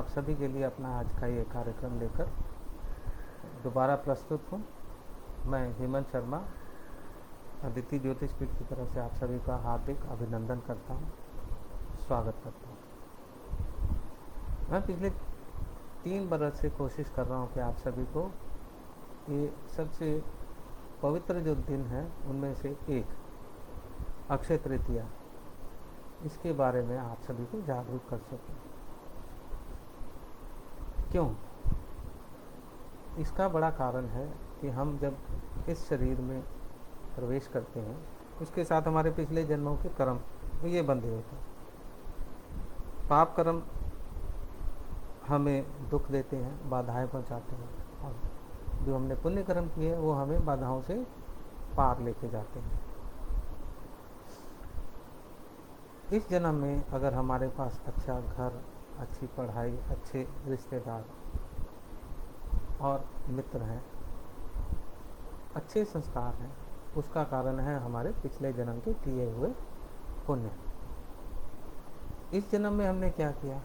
सभी के लिए अपना आज का ये कार्यक्रम लेकर दोबारा प्रस्तुत हूँ। मैं हेमंत शर्मा अदिति ज्योतिष पीठ की तरफ से आप सभी का हार्दिक अभिनंदन करता हूँ, स्वागत करता हूँ। मैं पिछले 3 बरस से कोशिश कर रहा हूँ कि आप सभी को ये सबसे पवित्र जो दिन है उनमें से एक अक्षय तृतीया, इसके बारे में आप सभी को जागरूक कर सकूं। क्यों? इसका बड़ा कारण है कि हम जब इस शरीर में प्रवेश करते हैं उसके साथ हमारे पिछले जन्मों के कर्म ये बंधे होते हैं। पाप कर्म हमें दुख देते हैं, बाधाएं पहुंचाते हैं, और जो हमने पुण्य कर्म किए वो हमें बाधाओं से पार लेके जाते हैं। इस जन्म में अगर हमारे पास अच्छा घर, अच्छी पढ़ाई, अच्छे रिश्तेदार और मित्र हैं, अच्छे संस्कार हैं, उसका कारण है हमारे पिछले जन्म के किए हुए पुण्य। इस जन्म में हमने क्या किया?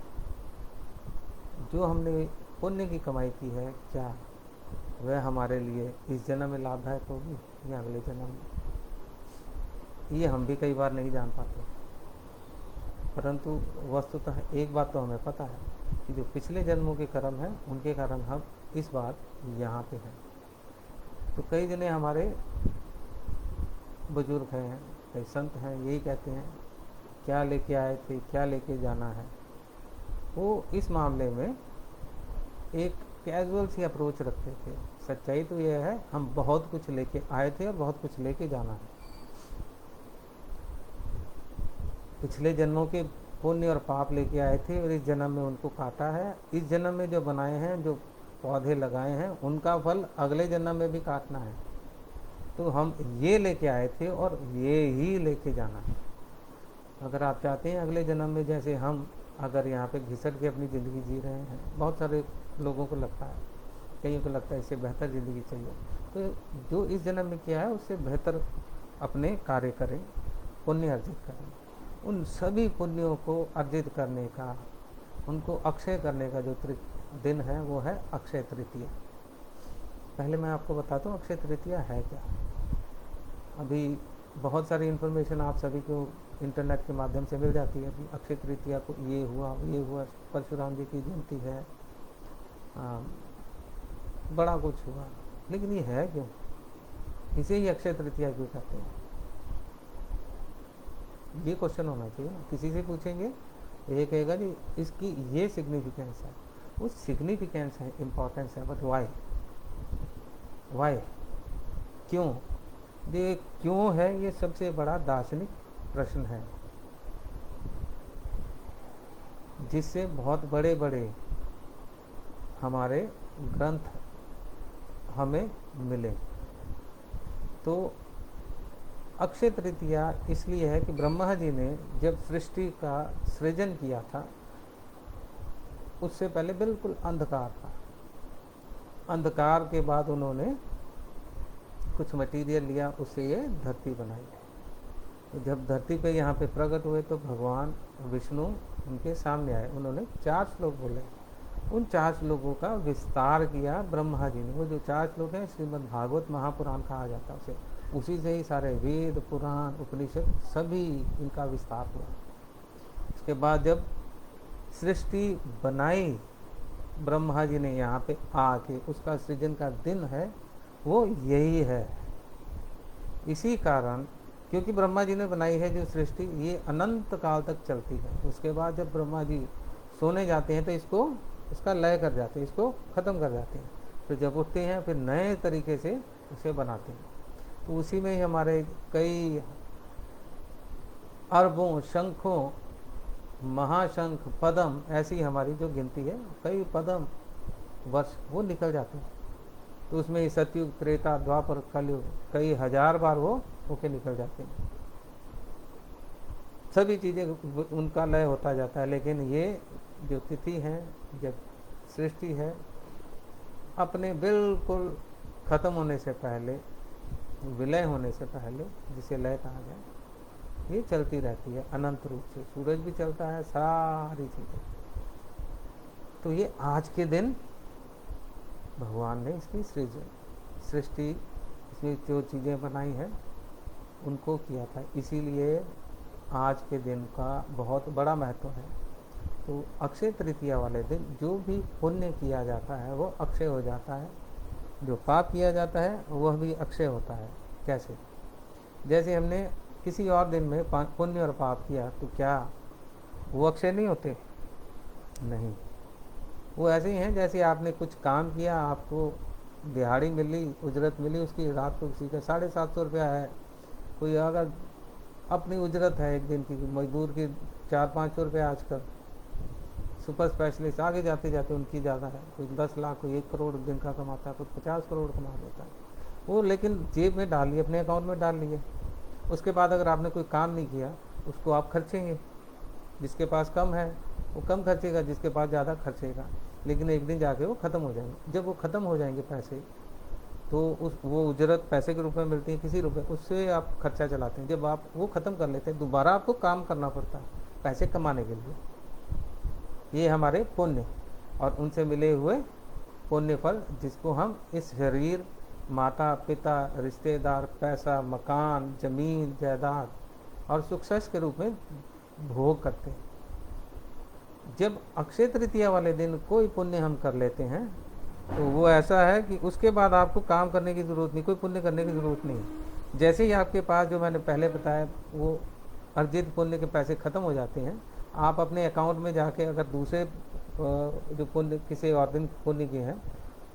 जो हमने पुण्य की कमाई की है, क्या वह हमारे लिए इस जन्म में लाभदायक होगी या अगले जन्म में? ये हम भी कई बार नहीं जान पाते, परंतु वस्तुतः एक बात तो हमें पता है कि जो पिछले जन्मों के कर्म हैं उनके कारण हम इस बार यहाँ पे हैं। तो कई जने हमारे बुजुर्ग हैं, कई संत हैं, यही कहते हैं क्या लेके आए थे, क्या लेके जाना है। वो इस मामले में एक कैजुअल सी अप्रोच रखते थे। सच्चाई तो यह है हम बहुत कुछ लेके आए थे और बहुत कुछ लेके जाना है। पिछले जन्मों के पुण्य और पाप लेके आए थे और इस जन्म में उनको काटा है। इस जन्म में जो बनाए हैं, जो पौधे लगाए हैं, उनका फल अगले जन्म में भी काटना है। तो हम ये लेके आए थे और ये ही लेके जाना है। अगर आप चाहते हैं अगले जन्म में जैसे हम अगर यहाँ पे घिसट के अपनी ज़िंदगी जी रहे हैं, बहुत सारे लोगों को लगता है, कईयों को लगता है इससे बेहतर ज़िंदगी चाहिए, तो जो इस जन्म में किया है उससे बेहतर अपने कार्य करें, पुण्य अर्जित करें। उन सभी पुण्यों को अर्जित करने का, उनको अक्षय करने का जो दिन है वो है अक्षय तृतीया। पहले मैं आपको बताता हूँ अक्षय तृतीया है क्या। अभी बहुत सारी इन्फॉर्मेशन आप सभी को इंटरनेट के माध्यम से मिल जाती है कि अक्षय तृतीया को ये हुआ, परशुराम जी की जयंती है, बड़ा कुछ हुआ, लेकिन ये है क्यों? इसे ही अक्षय तृतीया क्यों कहते हैं? ये क्वेश्चन होना चाहिए। किसी से पूछेंगे ये कहेगा जी इसकी ये सिग्निफिकेंस है, वो सिग्निफिकेंस है, इम्पोर्टेंस है, बट वाई क्यों? ये क्यों है, ये सबसे बड़ा दार्शनिक प्रश्न है जिससे बहुत बड़े बड़े हमारे ग्रंथ हमें मिले। तो अक्षय तृतीया इसलिए है कि ब्रह्मा जी ने जब सृष्टि का सृजन किया था उससे पहले बिल्कुल अंधकार था। अंधकार के बाद उन्होंने कुछ मटेरियल लिया, उससे ये धरती बनाई। तो जब धरती पे यहाँ पे प्रकट हुए तो भगवान विष्णु उनके सामने आए। उन्होंने 4 श्लोक बोले। उन 4 श्लोकों का विस्तार किया ब्रह्मा जी ने। वो जो 4 श्लोक हैं श्रीमद् भागवत महापुराण कहा जाता है उसे, उसी से ही सारे वेद, पुराण, उपनिषद सभी इनका विस्तार हुआ। उसके बाद जब सृष्टि बनाई ब्रह्मा जी ने यहाँ पे आके, उसका सृजन का दिन है वो यही है। इसी कारण क्योंकि ब्रह्मा जी ने बनाई है जो सृष्टि, ये अनंत काल तक चलती है। उसके बाद जब ब्रह्मा जी सोने जाते हैं तो इसका लय कर जाते हैं, इसको ख़त्म कर जाते हैं। फिर जब उठते हैं फिर नए तरीके से उसे बनाते हैं। तो उसी में ही हमारे कई अरबों, शंखों, महाशंख, पदम, ऐसी हमारी जो गिनती है, कई पदम वर्ष वो निकल जाते हैं। तो उसमें सतयुग, त्रेता, द्वापर, कलयुग, कई हजार बार वो होके निकल जाते हैं। सभी चीज़ें उनका लय होता जाता है। लेकिन ये जो तिथि है, जब सृष्टि है, अपने बिल्कुल ख़त्म होने से पहले, विलय होने से पहले, जिसे लय कहा जाए, ये चलती रहती है अनंत रूप से। सूरज भी चलता है, सारी चीज़ें। तो ये आज के दिन भगवान ने इसकी सृष्टि, इसमें जो चीज़ें बनाई हैं उनको किया था, इसीलिए आज के दिन का बहुत बड़ा महत्व है। तो अक्षय तृतीया वाले दिन जो भी पुण्य किया जाता है वो अक्षय हो जाता है, जो पाप किया जाता है वह भी अक्षय होता है। कैसे? जैसे हमने किसी और दिन में पुण्य और पाप किया तो क्या वो अक्षय नहीं होते? नहीं, वो ऐसे ही हैं जैसे आपने कुछ काम किया, आपको दिहाड़ी मिली, उजरत मिली, उसकी रात को किसी का 750 रुपया है, कोई अगर अपनी उजरत है एक दिन की, मजदूर की 400-500 रुपया आजकल, सुपर स्पेशलिस्ट आगे जाते जाते उनकी ज़्यादा है, कोई 10 लाख, कोई 1 करोड़ दिन का कमाता है, कोई 50 करोड़ कमा देता है, वो लेकिन जेब में डाल लिए, अपने अकाउंट में डाल लिए। उसके बाद अगर आपने कोई काम नहीं किया उसको आप खर्चेंगे, जिसके पास कम है वो कम खर्चेगा, जिसके पास ज़्यादा खर्चेगा, लेकिन एक दिन जाके वो ख़त्म हो जाएंगे। जब वो ख़त्म हो जाएंगे पैसे, तो वो उजरत पैसे के रूप में मिलती है किसी रुपये, उससे आप खर्चा चलाते हैं। जब आप वो ख़त्म कर लेते हैं दोबारा आपको काम करना पड़ता है पैसे कमाने के लिए। ये हमारे पुण्य और उनसे मिले हुए पुण्य फल, जिसको हम इस शरीर, माता पिता, रिश्तेदार, पैसा, मकान, जमीन जायदाद और सक्सेस के रूप में भोग करते हैं। जब अक्षय तृतीया वाले दिन कोई पुण्य हम कर लेते हैं तो वो ऐसा है कि उसके बाद आपको काम करने की ज़रूरत नहीं, कोई पुण्य करने की ज़रूरत नहीं। जैसे ही आपके पास जो मैंने पहले बताया वो अर्जित पुण्य के पैसे ख़त्म हो जाते हैं, आप अपने अकाउंट में जाके अगर दूसरे जो पुण्य किसी और दिन पुण्य किए हैं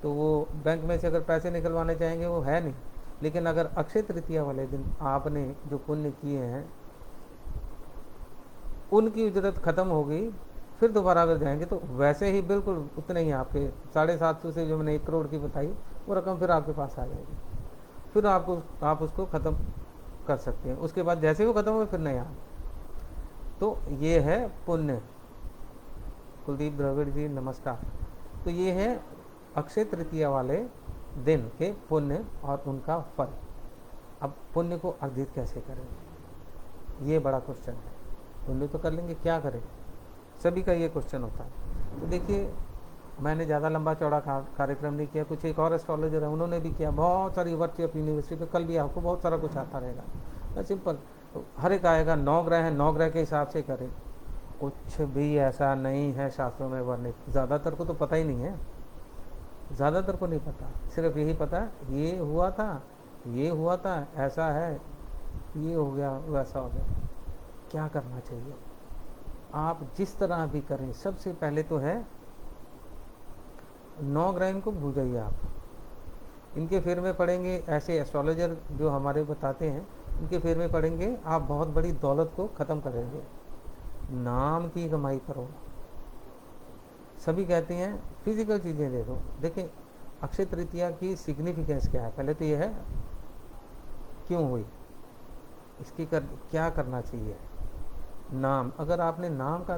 तो वो बैंक में से अगर पैसे निकलवाने चाहेंगे वो है नहीं। लेकिन अगर अक्षय तृतीया वाले दिन आपने जो पुण्य किए हैं उनकी उजरत ख़त्म हो गई, फिर दोबारा अगर जाएंगे तो वैसे ही बिल्कुल उतने ही आपके 750 से जो मैंने 1 करोड़ की बताई वो रकम फिर आपके पास आ जाएगी, फिर आप उसको ख़त्म कर सकते हैं। उसके बाद जैसे वो ख़त्म हो फिर नया। तो ये है पुण्य। कुलदीप द्रविड़ जी नमस्कार। तो ये है अक्षय तृतीया वाले दिन के पुण्य और उनका फल। अब पुण्य को अर्जित कैसे करें, ये बड़ा क्वेश्चन है। पुण्य तो कर लेंगे, क्या करें, सभी का ये क्वेश्चन होता है। तो देखिए, मैंने ज़्यादा लंबा चौड़ा कार्यक्रम नहीं किया, कुछ एक और एस्ट्रोलॉजर है उन्होंने भी किया, बहुत सारी वर्क ऑफ यूनिवर्सिटी पे, कल भी आपको बहुत सारा कुछ आता रहेगा। सिंपल, हर एक आएगा, 9 ग्रह हैं, 9 ग्रह के हिसाब से करें। कुछ भी ऐसा नहीं है शास्त्रों में वर्णित, ज़्यादातर को तो पता ही नहीं है, ज़्यादातर को नहीं पता, सिर्फ यही पता ये हुआ था, ये हुआ था, ऐसा है, ये हो गया, वैसा हो गया। क्या करना चाहिए? आप जिस तरह भी करें, सबसे पहले तो है 9 ग्रह को भूल जाइए आप, इनके फेर में पड़ेंगे। ऐसे एस्ट्रोलॉजर जो हमारे बताते हैं इनके फेर में पड़ेंगे, आप बहुत बड़ी दौलत को ख़त्म करेंगे। नाम की कमाई करो। सभी कहते हैं फिजिकल चीज़ें दे दो। देखिए, अक्षय तृतीया की सिग्निफिकेंस क्या है, पहले तो ये है क्यों हुई, इसकी क्या करना चाहिए। नाम, अगर आपने नाम का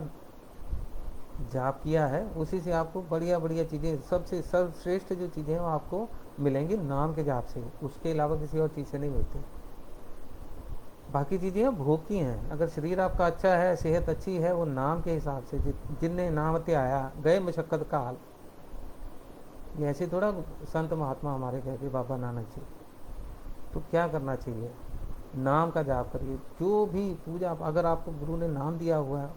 जाप किया है उसी से आपको बढ़िया बढ़िया चीज़ें, सबसे सर्वश्रेष्ठ जो चीज़ें हैं वो आपको मिलेंगी नाम के जाप से, उसके अलावा किसी और चीज़ से नहीं मिलती। बाकी चीज़ें भोग की हैं। अगर शरीर आपका अच्छा है, सेहत अच्छी है, वो नाम के हिसाब से, जिनने नामते आया गए मशक्कत काल, ये ऐसे थोड़ा संत महात्मा हमारे कहते बाबा नानक जी। तो क्या करना चाहिए, नाम का जाप करिए। जो भी पूजा, अगर आपको गुरु ने नाम दिया हुआ है,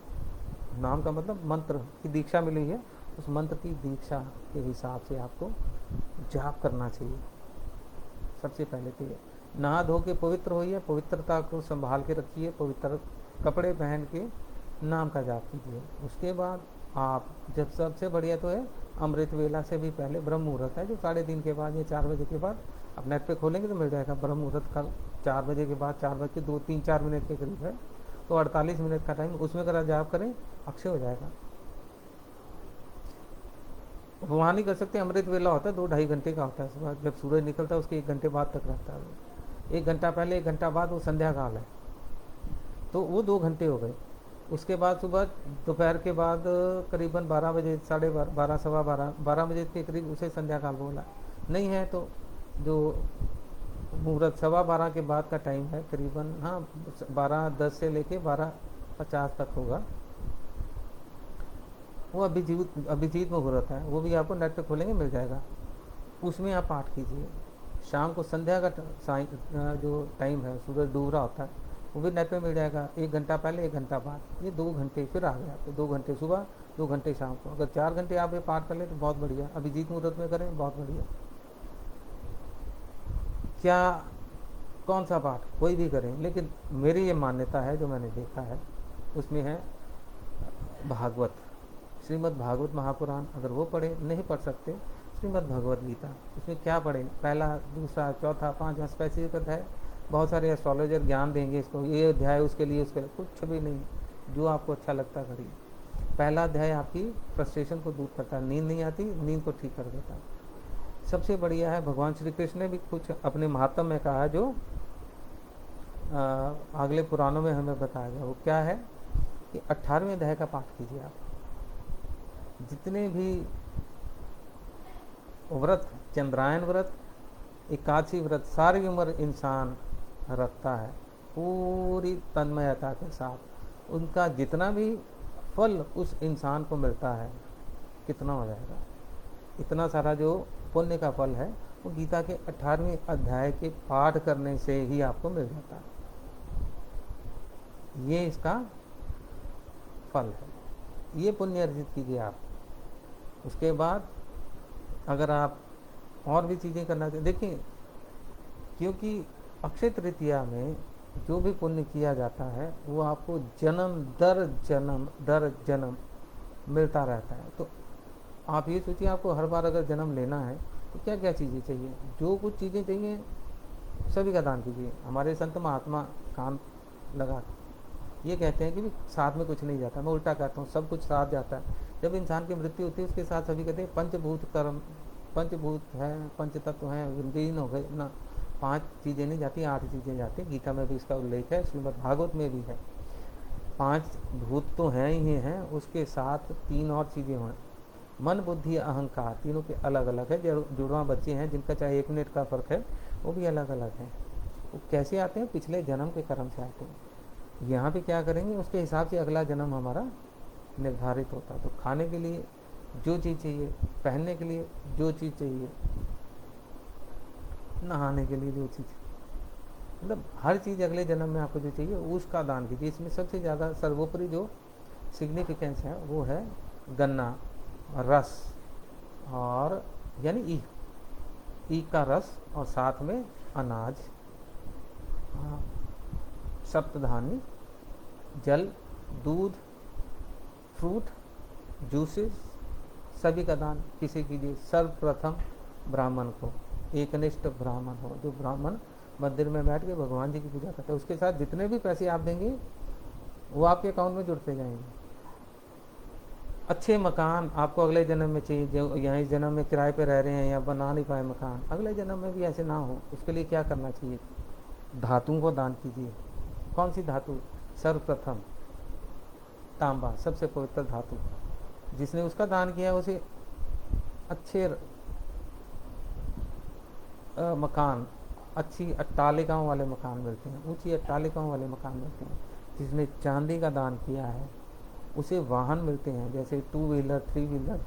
नाम का मतलब मंत्र की दीक्षा मिली है, उस मंत्र की दीक्षा के हिसाब से आपको जाप करना चाहिए। सबसे पहले तो ये, नहा धो के पवित्र होइए, पवित्रता को संभाल के रखिए, पवित्र कपड़े पहन के नाम का जाप कीजिए। उसके बाद आप, जब सबसे बढ़िया तो है अमृत वेला से भी पहले ब्रह्म मुहूर्त है जो 3:30 के बाद या 4 बजे के बाद, आप नेट पे खोलेंगे तो मिल जाएगा। ब्रह्म मुहूर्त का 4 बजे के बाद, 4 बज के 2-3-4 मिनट के करीब है, तो 48 मिनट का टाइम, उसमें अगर आप जाप करें अक्षय हो जाएगा। वहाँ नहीं कर सकते, अमृत वेला होता है 2-2.5 घंटे का होता है, सुबह जब सूरज निकलता है उसके 1 घंटे बाद तक रहता है। 1 घंटा पहले 1 घंटा बाद वो संध्या काल है, तो वो 2 घंटे हो गए। उसके बाद सुबह दोपहर के बाद करीबन 12 बजे, 12:30, सवा 12 बजे के करीब उसे संध्या काल बोला। नहीं है तो जो मुहूर्त 12:15 के बाद का टाइम है करीबन, हाँ 12:10 से लेके 12:50 तक होगा, वो अभिजीत मुहूर्त है, वो भी आपको नेट पे खोलेंगे मिल जाएगा, उसमें आप पाठ कीजिए। शाम को संध्या का जो टाइम है, सूरज डूब रहा होता है, वो भी नेट पे मिल जाएगा। 1 घंटा पहले 1 घंटा बाद, ये 2 घंटे फिर आ गए आपके, 2 घंटे सुबह 2 घंटे शाम को। अगर 4 घंटे आप ये पाठ कर ले तो बहुत बढ़िया, अभिजीत मुहूर्त में करें बहुत बढ़िया। क्या कौन सा पाठ कोई भी करें, लेकिन मेरी ये मान्यता है जो मैंने देखा है उसमें है भागवत, श्रीमद् भागवत महापुराण, अगर वो पढ़े, नहीं पढ़ सकते श्रीमद् भगवद गीता। उसमें क्या पढ़े, पहला दूसरा चौथा पांचवा स्पेसिफिक अध्याय, बहुत सारे एस्ट्रोलॉजर ज्ञान देंगे इसको, ये अध्याय उसके लिए उसके लिए, कुछ भी नहीं, जो आपको अच्छा लगता करिए। पहला अध्याय आपकी फ्रस्ट्रेशन को दूर करता है, नींद नहीं आती, नींद को ठीक कर देता है। सबसे बढ़िया है, भगवान श्री कृष्ण ने भी कुछ अपने महात्म्य में कहा है जो अगले पुराणों में हमें बताया गया। वो क्या है कि 18वें अध्याय का पाठ कीजिए आप। जितने भी व्रत, चंद्रायन व्रत, एकादशी व्रत, सारी उम्र इंसान रखता है पूरी तन्मयता के साथ, उनका जितना भी फल उस इंसान को मिलता है कितना हो जाएगा, इतना सारा जो पुण्य का फल है वो गीता के 18वें अध्याय के पाठ करने से ही आपको मिल जाता है। ये इसका फल है, ये पुण्य अर्जित कीजिए आप। उसके बाद अगर आप और भी चीज़ें करना चाहिए, देखिए क्योंकि अक्षय तृतीया में जो भी पुण्य किया जाता है वो आपको जन्म दर जन्म मिलता रहता है। तो आप ये सोचिए, आपको हर बार अगर जन्म लेना है तो क्या क्या चीज़ें चाहिए, जो कुछ चीज़ें चाहिए सभी का दान कीजिए। हमारे संत महात्मा कान लगा ये कहते हैं कि भी साथ में कुछ नहीं जाता, मैं उल्टा कहता हूँ, सब कुछ साथ जाता है। जब इंसान की मृत्यु होती है उसके साथ सभी कहते हैं पंचभूत कर्म, पंचभूत है, पंच तत्व हैं, विलीन हो गए ना, 5 चीज़ें नहीं जाती, 8 चीज़ें जाती। गीता में भी इसका उल्लेख है, श्रीमद् भागवत में भी है। 5 भूत तो हैं ही हैं, उसके साथ 3 और चीज़ें हैं, मन बुद्धि अहंकार, तीनों के अलग अलग है। जुड़वा बच्चे हैं जिनका चाहे 1 मिनट का फर्क है, वो भी अलग अलग हैं। वो कैसे आते हैं, पिछले जन्म के कर्म से आते हैं। यहाँ पे क्या करेंगे उसके हिसाब से अगला जन्म हमारा निर्धारित होता है। तो खाने के लिए जो चीज़ चाहिए, पहनने के लिए जो चीज़ चाहिए, नहाने के लिए जो चीज़, मतलब हर चीज़ अगले जन्म में आपको जो चाहिए उसका दान कीजिए। इसमें सबसे ज़्यादा सर्वोपरि जो सिग्निफिकेंस है वो है गन्ना रस, और यानी ईख का रस, और साथ में अनाज, सप्तधान्य, जल, दूध, फ्रूट, जूसेस, सभी का दान किसे कीजिए। सर्वप्रथम ब्राह्मण को, एकनिष्ठ ब्राह्मण हो, जो ब्राह्मण मंदिर में बैठ के भगवान जी की पूजा करते हैं। उसके साथ जितने भी पैसे आप देंगे वो आपके अकाउंट में जुड़ते जाएंगे। अच्छे मकान आपको अगले जन्म में चाहिए, जो यहाँ इस जन्म में किराए पे रह रहे हैं या बना नहीं पाए मकान, अगले जन्म में भी ऐसे ना हो, उसके लिए क्या करना चाहिए, धातुओं को दान कीजिए। कौन सी धातु, सर्वप्रथम तांबा, सबसे पवित्र धातु। जिसने उसका दान किया उसे अच्छे मकान, अच्छी अट्टालिकाओं वाले मकान मिलते हैं, ऊंची अट्टालिकाओं वाले मकान मिलते हैं। जिसने चांदी का दान किया है उसे वाहन मिलते हैं, जैसे 2 व्हीलर 3 व्हीलर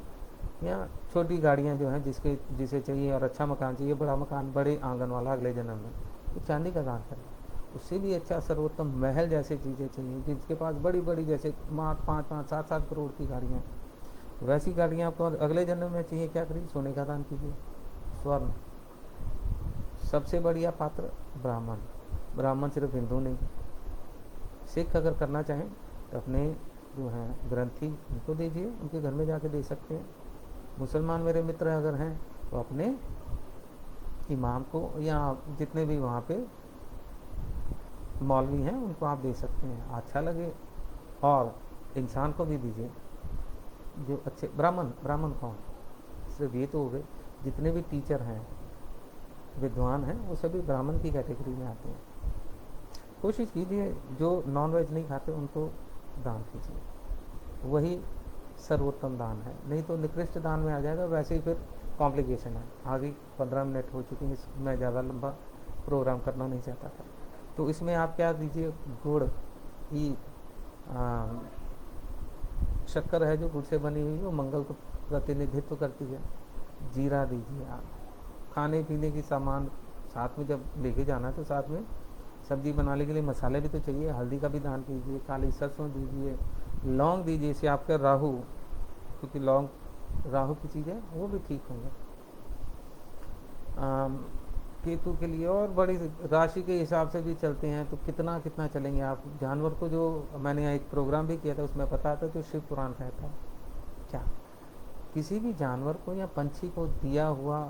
या छोटी गाड़ियां जो हैं, जिसे चाहिए, और अच्छा मकान चाहिए, बड़ा मकान, बड़े आंगन वाला अगले जन्म में, तो चांदी का दान करें। उससे भी अच्छा सर्वोत्तम महल जैसे चीज़ें चाहिए, जिसके पास बड़ी बड़ी जैसे 5-5 7-7 करोड़ की गाड़ियाँ, वैसी गाड़ियाँ आपको अगले जन्म में चाहिए, क्या करिए, सोने का दान कीजिए। स्वर्ण, सबसे बढ़िया पात्र ब्राह्मण, ब्राह्मण सिर्फ हिंदू नहीं, सिख अगर करना चाहें तो अपने जो हैं ग्रंथी उनको दीजिए, उनके घर में जाके दे सकते हैं। मुसलमान मेरे मित्र अगर हैं तो अपने इमाम को, या जितने भी वहाँ पे मौलवी हैं उनको आप दे सकते हैं, अच्छा लगे। और इंसान को भी दीजिए जो अच्छे ब्राह्मण कौन, सिर्फ ये तो हो गए, जितने भी टीचर हैं, विद्वान हैं, वो सभी ब्राह्मण की कैटेगरी में आते हैं। कोशिश कीजिए जो नॉन वेज नहीं खाते उनको दान कीजिए, वही सर्वोत्तम दान है। नहीं तो निकृष्ट दान में आ जाएगा, वैसे ही फिर कॉम्प्लिकेशन है। आगे 15 मिनट हो चुके हैं, मैं ज़्यादा लंबा प्रोग्राम करना नहीं चाहता था। तो इसमें आप क्या दीजिए, गुड़, ईख, शक्कर है जो गुड़ से बनी हुई, वो मंगल को प्रतिनिधित्व करती है। जीरा दीजिए आप। खाने पीने की सामान साथ में जब लेके जाना है तो साथ में सब्जी बनाने के लिए मसाले भी तो चाहिए। हल्दी का भी दान कीजिए, काली सरसों दीजिए, लौंग दीजिए। इससे आपका राहु, क्योंकि लौंग राहु की चीज़ है, वो भी ठीक होंगे। केतु के लिए और बड़ी राशि के हिसाब से भी चलते हैं, तो कितना कितना चलेंगे आप। जानवर को, जो मैंने यहाँ एक प्रोग्राम भी किया था उसमें बताया था, तो शिव पुराण कहता है क्या किसी भी जानवर को या पंछी को दिया हुआ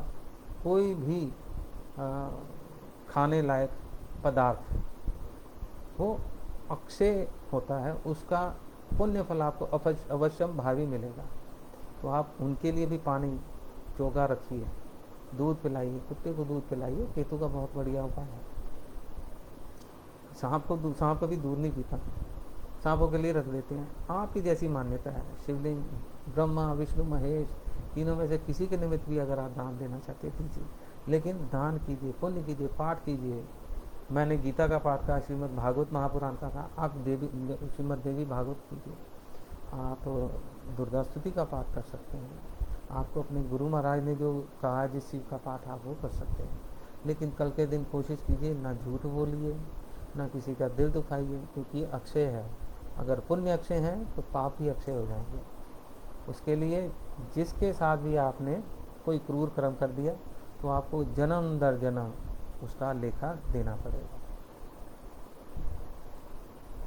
कोई भी खाने लायक पदार्थ वो अक्षय होता है, उसका पुण्य फल आपको अवश्यम भावी मिलेगा। तो आप उनके लिए भी पानी चोगा रखिए, दूध पिलाइए, कुत्ते को दूध पिलाइए। केतु का बहुत बढ़िया उपाय है। सांप कभी दूध नहीं पीता, सांपों के लिए रख देते हैं। आपकी जैसी मान्यता है। शिवलिंग, ब्रह्मा विष्णु महेश, तीनों में से किसी के निमित्त भी अगर आप दान देना चाहते दीजिए, लेकिन दान कीजिए, पुण्य कीजिए, पाठ कीजिए। मैंने गीता का पाठ कहा, श्रीमद् भागवत महापुराण का कहा, आप श्रीमद् देवी भागवत कीजिए। आप दुर्गा स्तुति का पाठ कर सकते हैं। आपको अपने गुरु महाराज ने जो कहा जिस चीज़ का पाठ आप वो कर सकते हैं। लेकिन कल के दिन कोशिश कीजिए ना झूठ बोलिए, ना किसी का दिल दुखाइए, क्योंकि अक्षय है। अगर पुण्य अक्षय है तो पाप भी अक्षय हो जाएंगे। उसके लिए जिसके साथ भी आपने कोई क्रूर कर्म कर दिया तो आपको जन्म दर जन्म उसका लेखा देना पड़ेगा।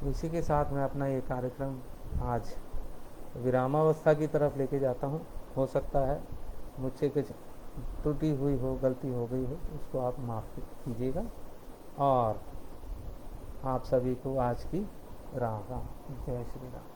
इसी के साथ मैं अपना ये कार्यक्रम आज विरामावस्था की तरफ लेके जाता हूँ। हो सकता है मुझसे कुछ त्रुटि हुई हो, गलती हो गई हो, उसको आप माफ़ कीजिएगा। और आप सभी को आज की राम राम, जय श्री राम।